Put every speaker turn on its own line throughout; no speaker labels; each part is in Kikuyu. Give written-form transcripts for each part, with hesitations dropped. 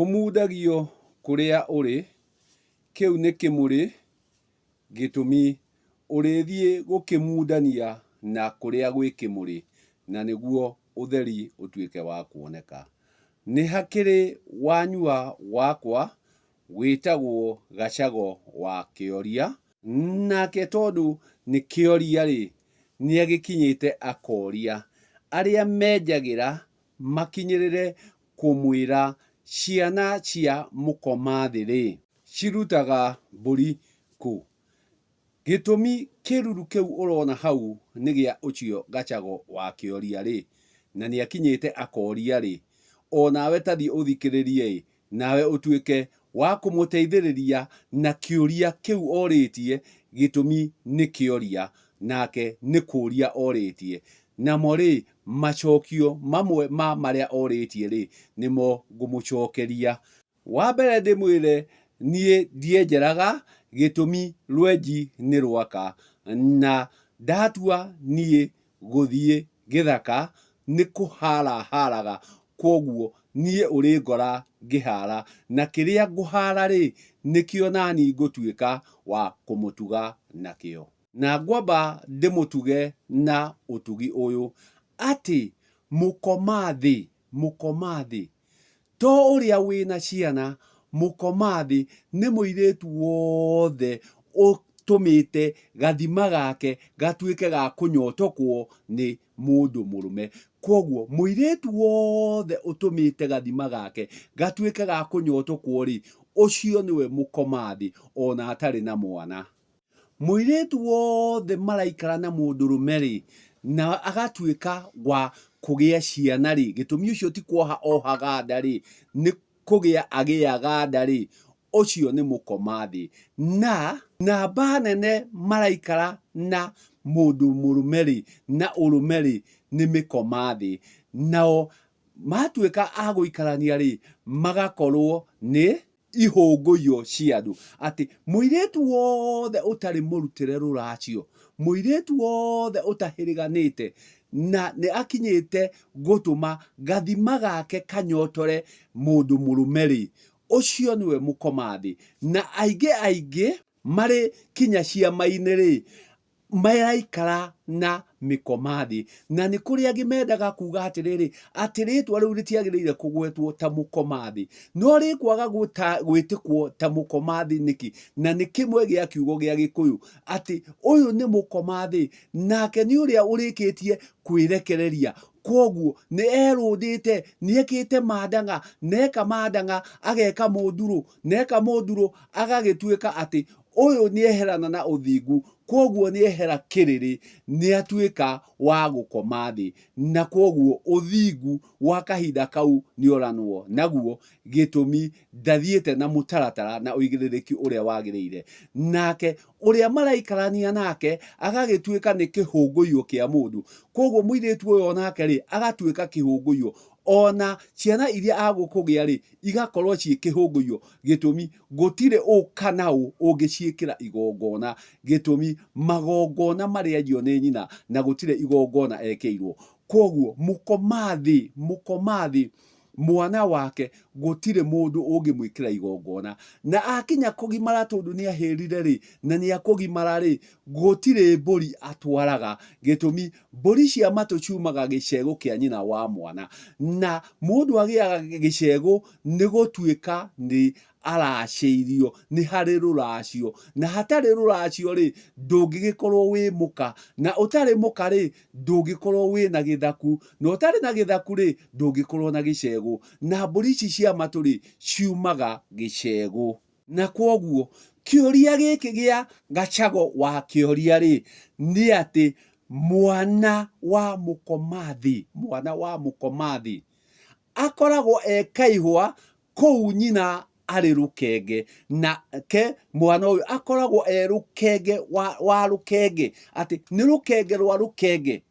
Ũmundagio kũrĩa ũrĩ, kĩu nĩ kĩmũrĩ, gĩtũmi ũrĩthiĩ gũkĩmundania na kũrĩa gwĩ kĩmũrĩ, na nĩguo ũtheri ũtuĩke wa kuoneka. Nĩ hakĩrĩ wanyua wakwa wĩtagwo Gachagua wa Kĩoria, nake tondũ nĩ kĩoria-rĩ, nĩagĩkinyĩte akoria arĩa menjagĩra makinyĩrĩre kũmwĩra ciana cia mũkomathĩ-rĩ cirutaga mbũri kũ. Gĩtũmi kĩruru kĩu ũrona hau nĩ gĩa ũcio Gachagua wa Kĩoria-rĩ, na nĩakinyĩte akoria-rĩ, onawe ta thiĩ ũthikĩrĩrie, nawe ũtuĩke wa kũmũteithĩrĩria na kĩũria kĩu orĩtie, gĩtũmi nĩ kĩoria nake nĩ kũria orĩtie. Namo-rĩ, macokio mamwe ma marĩa orĩtie-rĩ, nĩmo ngũmũcokeria. Wambere ndĩmwĩre niĩ ndienjeraga, gĩtũmi rwenji nĩ rwaka, na ndatua niĩ gũthiĩ gĩthaka nĩ kũhara haraga, koguo niĩ ũrĩngora ngĩhara, na kĩrĩa ngũhara-rĩ, nĩkĩo nani ngũtuĩka wa kũmũtuga nakĩo. Na ngwamba ndĩmũtuge na ũtugi ũyũ, atĩ mũkomathĩ to ũrĩa wĩna ciana, mũkomathĩ nĩ mũirĩtu wothe ũtũmĩte gathima gake gatuĩke ga kũnyotokwo nĩ mũndũ mũrũme. Koguo mũirĩtu wothe ũtũmĩte gathima gake gatuĩke ga kũnyotokwo-rĩ, ũcio nĩwe mũkomathĩ ona atarĩ na mwana. Mũirĩtu wothe maraikara na mũndũrũme-rĩ, na agatuĩka wa kũgĩa ciana-rĩ, gĩtũmi ũcio ti kuoha ohaga nda-rĩ, nĩ kũgĩa agĩaga nda-rĩ, ũcio nĩ mũkomathĩ. Na namba nene maraikara na mũndũ mũrũme-rĩ, na ũrũme-rĩ, nĩ mĩkomathĩ. Nao matuĩka a gũikarania-rĩ, magakorwo nĩ ihũngũiyo cia andũ. Atĩ mũirĩtu wothe ũtarĩ mũrutĩre rũracio, mũirĩtu wothe ũtahĩrĩganĩte, na nĩ akinyĩte gũtũma gathima gake kanyotore mũndũ mũrũme-rĩ, ũcio nĩwe mũkomathĩ. Na aingĩ marĩ kinya ciama-inĩ-rĩ, maraikara na mĩkomathĩ. Na nĩ kũrĩ angĩ mendaga kuga atĩrĩrĩ, atĩ rĩtwa rĩu rĩtiagĩrĩire kũgwetwo ta mũkomathĩ, no rĩkwaga gwĩtĩkwo ta mũkomathĩ nĩkĩ? Na nĩ kĩmwe gĩa kiugo gĩa Gĩkũyũ, atĩ ũyũ nĩ mũkomathĩ, nake nĩ ũrĩa ũrĩkĩtie kwĩrekereria. Koguo nĩ erũndĩte, nĩekĩte mandang'a, neka mandang'a, ageka mũndũrũ, neka mũndũrũ, agagĩtuĩka atĩ ũyũ nĩeherana na ũthingu, koguo nĩehera kĩrĩrĩ, nĩatuĩka wa gũkoma thĩ, na koguo ũthingu wa kahinda kau nĩoranwo naguo, gĩtũmi ndathiĩte na mũtaratara na ũigĩrĩrĩki ũrĩa wagĩrĩire. Nake ũrĩa maraikarania nake agagĩtuĩka nĩ kĩhũngũiyo kĩa mũndũ, koguo mũirĩtu ũyũ onake-rĩ, agatuĩka kĩhũngũiyo, ona ciana iria agũkũgĩa-rĩ, igakorwo ciĩ kĩhũngũiyo, gĩtũmi gũtirĩ ũ kana ũ ũngĩciĩkĩra igongona, gĩtũmi magongona marĩanjio nĩ nyina na gũtirĩ igongona ekĩirwo. Koguo mũkomathĩ mwana wake gũtirĩ mũndũ ũngĩmwĩkĩra igongona, na akinya kũgimara tondũ nĩahĩrire-rĩ, na nĩakũgimara-rĩ, gũtirĩ mbũri atwaraga, gĩtũmi mbũri cia matũ ciumaga gĩcegũ kĩa nyina wa mwana, na mũndũ agĩaga gĩcegũ nĩ gũtuĩka nĩ aracĩirio, nĩ harĩ rũracio, na hatarĩ rũracio-rĩ, ndũngĩgĩkorwo wĩ mũka, na ũtarĩ mũka-rĩ, ndũngĩkorwo wĩna gĩthaku, na ũtarĩ na gĩthaku-rĩ, ndũngĩkorwo na gĩcegũ, na mbũri ici cia matũ-rĩ, ciumaga gĩcegũ. Na koguo kĩũria gĩkĩ gĩa Gachagua wa Kĩoria-rĩ, nĩ atĩ mwana wa mũkomathĩ akoragwo ekaihũa kũu nyina arĩ rũkenge, nake mwana ũyũ akoragwo rũkenge wa rũkenge, atĩ nĩ rũkenge rwa rũkenge,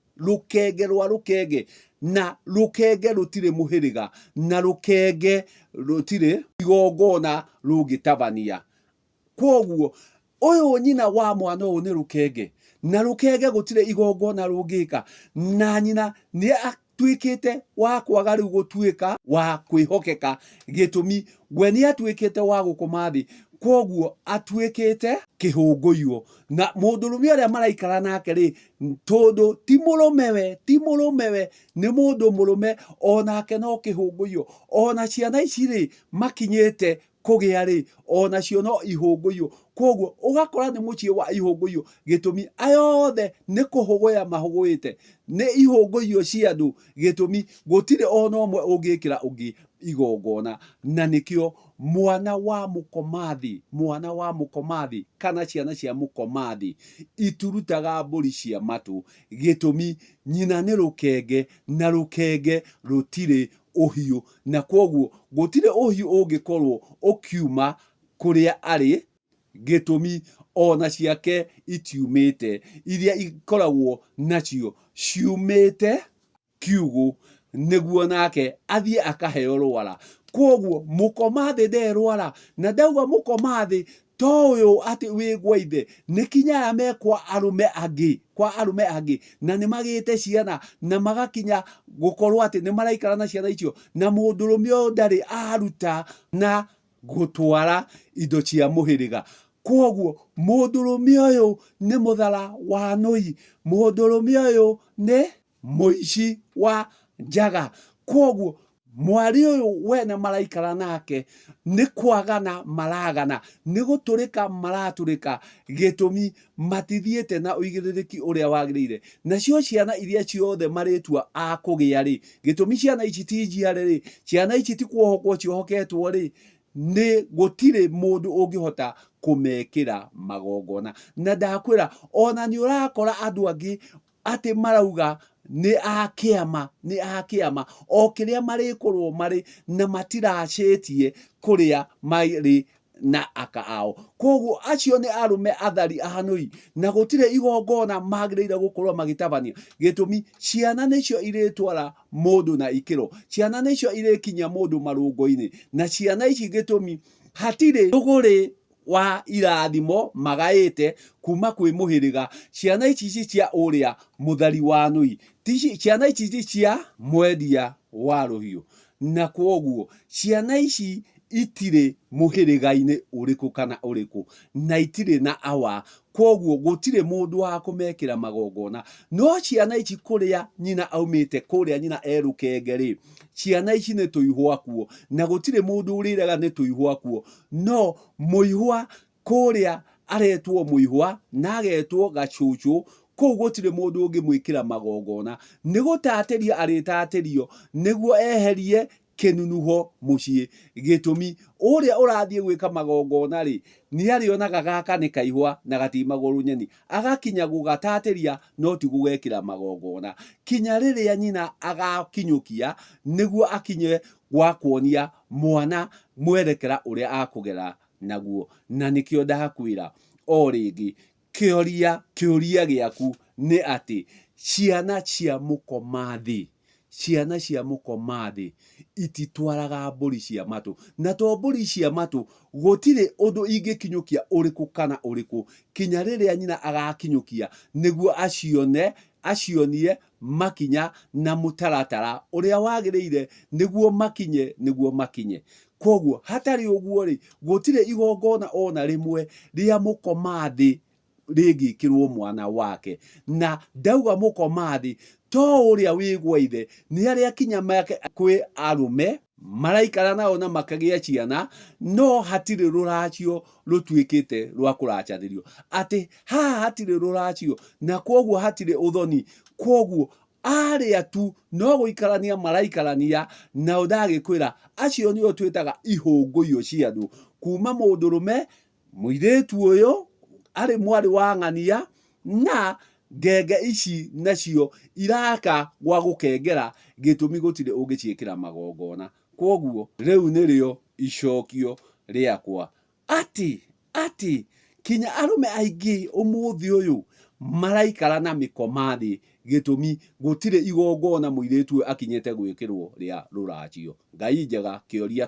na rũkenge rũtirĩ mũhĩrĩga, na rũkenge rũtirĩ igongona rũngĩtabania. Koguo ũyũ nyina wa mwana ũyũ nĩ rũkenge, na rũkenge gũtirĩ igongona rũngĩka, na nyina nĩ atuĩkĩte wa kwaga rĩu gũtuĩka wa kwĩhokeka, gĩtũmi we nĩ atuĩkĩte wa gũkoma thĩ, koguo atuĩkĩte kĩhũngũiyo. Na mũndũrũme ũrĩa maraikara nake rĩ, tondũ ti mũrũme we, nĩ mũndũ mũrũme, onake no kĩhũngũiyo. Ona ciana ici rĩ makinyĩte kũgĩa rĩ, onacio no ihũngũiyo. Koguo ũgakora nĩ mũciĩ wa ihũngũiyo, gĩtũmi aya othe nĩ kũhũgũya mahũgũĩte, nĩ ihũngũiyo cia andũ, gĩtũmi gũtirĩ ona ũmwe ũngĩkĩra ũngĩ igongona. Na nĩkĩo mwana wa mũkomathi kana ciana cia mũkomathi iturutaga mbũri cia matũ, gĩtũmi nyina nĩ rũkenge, na rũkenge rũtirĩ ũhiũ, na koguo gũtirĩ ũhiũ ũngĩkorwo ũkiuma kũrĩa arĩ, gĩtũmi ona ciake itiumĩte, iria ikoragwo nacio ciumĩte kiugũ, nĩguo nake athiĩ akaheo rwara. Koguo mũkomathĩ nderwara, na ndauga mũkomathĩ to ũyũ atĩ wĩ gwa ithe, nĩ kinya aya me kwa arũme angĩ, na nĩ magĩte ciana, na magakinya gũkorwo atĩ nĩ maraikara na ciana icio, na mũndũrũme ũyũ ndarĩ aruta na gũtwara indo cia mũhĩrĩga. Koguo mũndũrũme ũyũ nĩ mũthara wa nũi, mũndũrũme ũyũ nĩ mũici wa njaga. Koguo mwari ũyũ wene maraikara nake nĩ kwagana maragana, nĩ gũtũrĩka maratũrĩka, gĩtũmi matithiĩte na ũigĩrĩrĩki ũrĩa wagĩrĩire. Nacio ciana iria ciothe marĩtua a kũgĩa rĩ, gĩtũmi ciana ici ti njiare rĩ, ciana ici ti kuohokwo ciohoketwo rĩ, nĩ gũtirĩ mũndũ ũngĩhota kũmekĩra magongona. Na ndakwĩra ona nĩ ũrakora andũ angĩ atĩ marauga nĩ a kĩama, o kĩrĩa marĩkorwo marĩ, na matiracĩtie kũrĩa marĩ na aka ao. Koguo acio nĩ arũme athari a nũi, na gũtirĩ igongona magĩrĩire gũkorwo magĩtabania, gĩtũmi ciana nĩcio irĩtwara mũndũ na ikĩro, ciana nĩcio irĩkinyia mũndũ marũngo-inĩ, na ciana ici gĩtũmi hatirĩ thũgũrĩ wa irathimo magaĩte kuma kwĩ mũhĩrĩga. Ciana ici cia ũrĩa mũthari wa nũi, ciana ici cia mwendia wa rũhiũ, na koguo ciana ici itirĩ mũhĩrĩga-inĩ ũrĩkũ kana ũrĩkũ, na itirĩ na awa, koguo gũtirĩ mũndũ wa kũmekĩra magongona. No ciana ici kũrĩa nyina aumĩte, kũrĩa nyina erũkenge rĩ, ciana ici nĩ tũihwa kuo, na gũtirĩ mũndũ ũrĩrega nĩ tũihwa kuo, no mũihwa kũrĩa aretwo mũihwa na agetwo gacucu, kũu gũtirĩ mũndũ ũngĩmwĩkĩra magongona, nĩ gũtatĩrio arĩtatĩrio nĩguo eherie kĩnunuho mũciĩ, gĩtũmi ũrĩa ũrathiĩ gwĩka magongona rĩ, nĩ arĩonaga gaka nĩ kaihwa na gatimagwo nyeni, agakinya gũgatatĩria no ti gũgekĩra magongona, kinya rĩrĩa nyina agakinyũkia nĩguo akinye gwa kuonia mwana mwerekera ũrĩa akũgera naguo. Na nĩkĩo ndakwĩra o rĩngĩ, kĩũria gĩaku nĩ atĩ ciana cia mũkomathĩ ititwaraga mbũri cia matũ, na to mbũri cia matũ, gũtirĩ ũndũ ingĩkinyũkia ũrĩkũ kana ũrĩkũ, kinya rĩrĩa nyina agakinyũkia nĩguo acionie makinya na mũtaratara ũrĩa wagĩrĩire nĩguo makinye. Koguo hatarĩ ũguo rĩ, gũtirĩ igongona ona rĩmwe rĩa mũkomathĩ rĩngĩkĩrwo mwana wake. Na ndauga mũkomathĩ to ũrĩa wĩ gwa ithe, nĩ arĩa kinya kwĩ arũme maraikara nao na makagĩa ciana, no hatirĩ rũracio rũtuĩkĩte rwa kũracathĩrio, atĩ haha hatirĩ rũracio, na koguo hatirĩ ũthoni, koguo arĩa tu no gũikarania maraikarania, na ndagĩkwĩra acio nĩo twĩtaga ihũngũiyo cia andũ, kuma mũndũrũme, mũirĩtu ũyũ arĩ mwarĩ wa ng'ania, na ngenge ici nacio iraka gwa gũkengera, gĩtũmi gũtirĩ ũngĩciĩkĩra magongona. Koguo rĩu nĩrĩo icokio rĩakwa, atĩ kinya arũme aingĩ ũmũthĩ ũyũ maraikara na mĩkomathĩ, gĩtũmi gũtirĩ igongona mũirĩtu ũyũ akinyĩte gwĩkĩrwo rĩa rũracio. Ngai njega, kĩũria